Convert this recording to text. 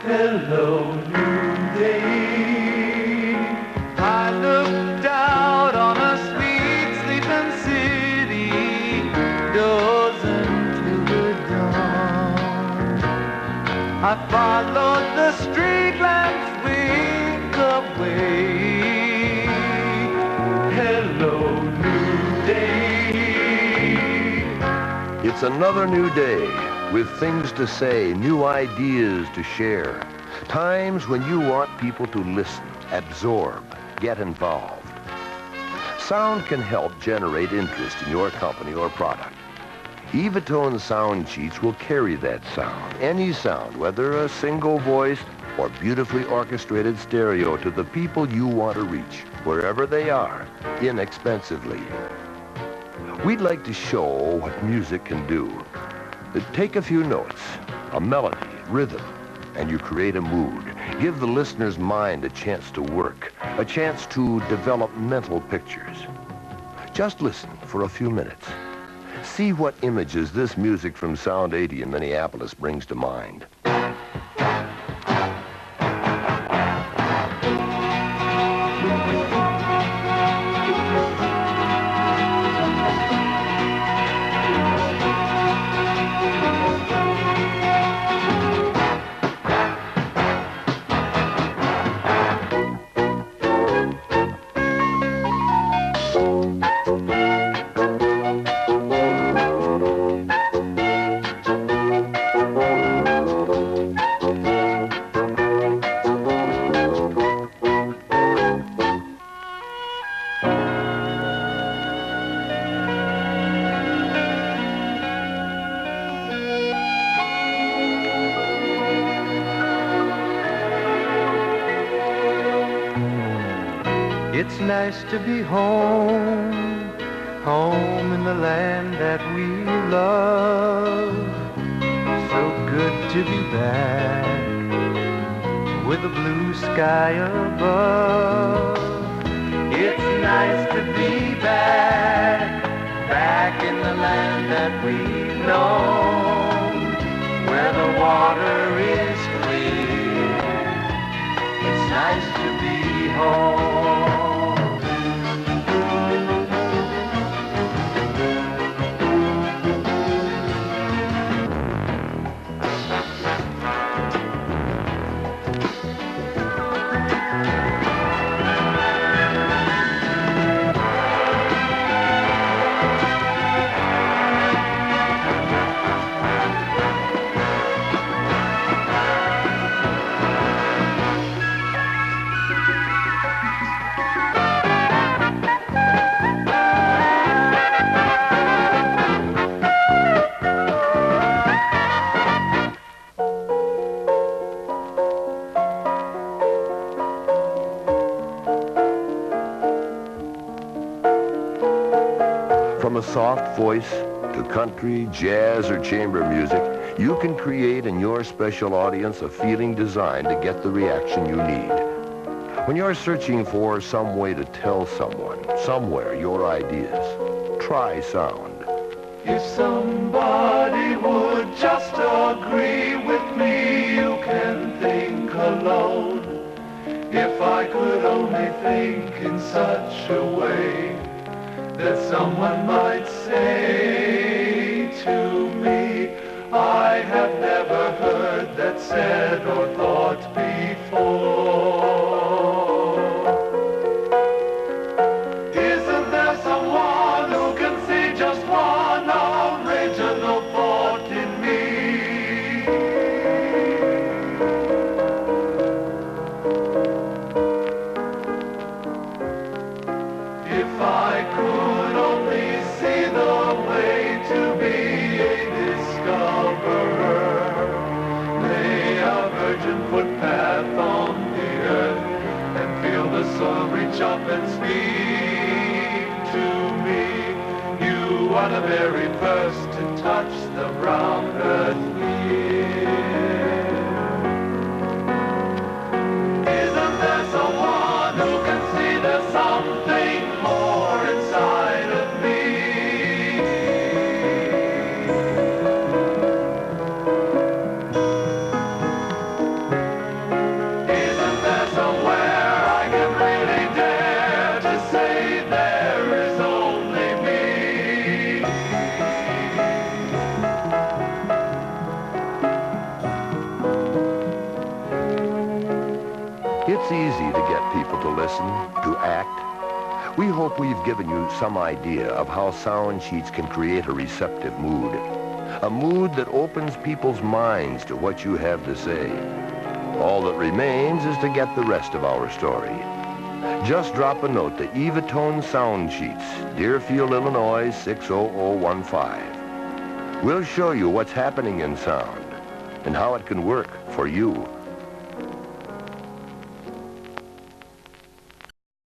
Hello, new day. I looked out on a sweet sleeping city, dozing till the dawn. I followed the street lamps wink away. Hello, new day. It's another new day with things to say, new ideas to share. Times when you want people to listen, absorb, get involved. Sound can help generate interest in your company or product. Evatone sound sheets will carry that sound, any sound, whether a single voice or beautifully orchestrated stereo, to the people you want to reach, wherever they are, inexpensively. We'd like to show what music can do. Take a few notes, a melody, rhythm, and you create a mood. Give the listener's mind a chance to work, a chance to develop mental pictures. Just listen for a few minutes. See what images this music from Sound 80 in Minneapolis brings to mind. It's nice to be home, home in the land that we love. So good to be back with a blue sky above. It's nice to be back, back in the land that we've known, where the water is clear. It's nice to be home. From a soft voice to country, jazz, or chamber music, you can create in your special audience a feeling designed to get the reaction you need. When you're searching for some way to tell someone, somewhere, your ideas, try sound. If somebody would just agree with me, you can think alone. If I could only think in such a way that someone might say to me, I have never heard that said or thought before. Isn't there someone who can see just one original thought in me? If I could only see the way to be a discoverer, lay a virgin footpath on the earth, and feel the soil reach up and speak to me. You are the very first to touch the brown earth here. Isn't there someone who can see there's something more inside of me? It's easy to get people to listen, to act. We hope we've given you some idea of how sound sheets can create a receptive mood. A mood that opens people's minds to what you have to say. All that remains is to get the rest of our story. Just drop a note to Evatone Sound Sheets, Deerfield, Illinois 60015. We'll show you what's happening in sound and how it can work for you.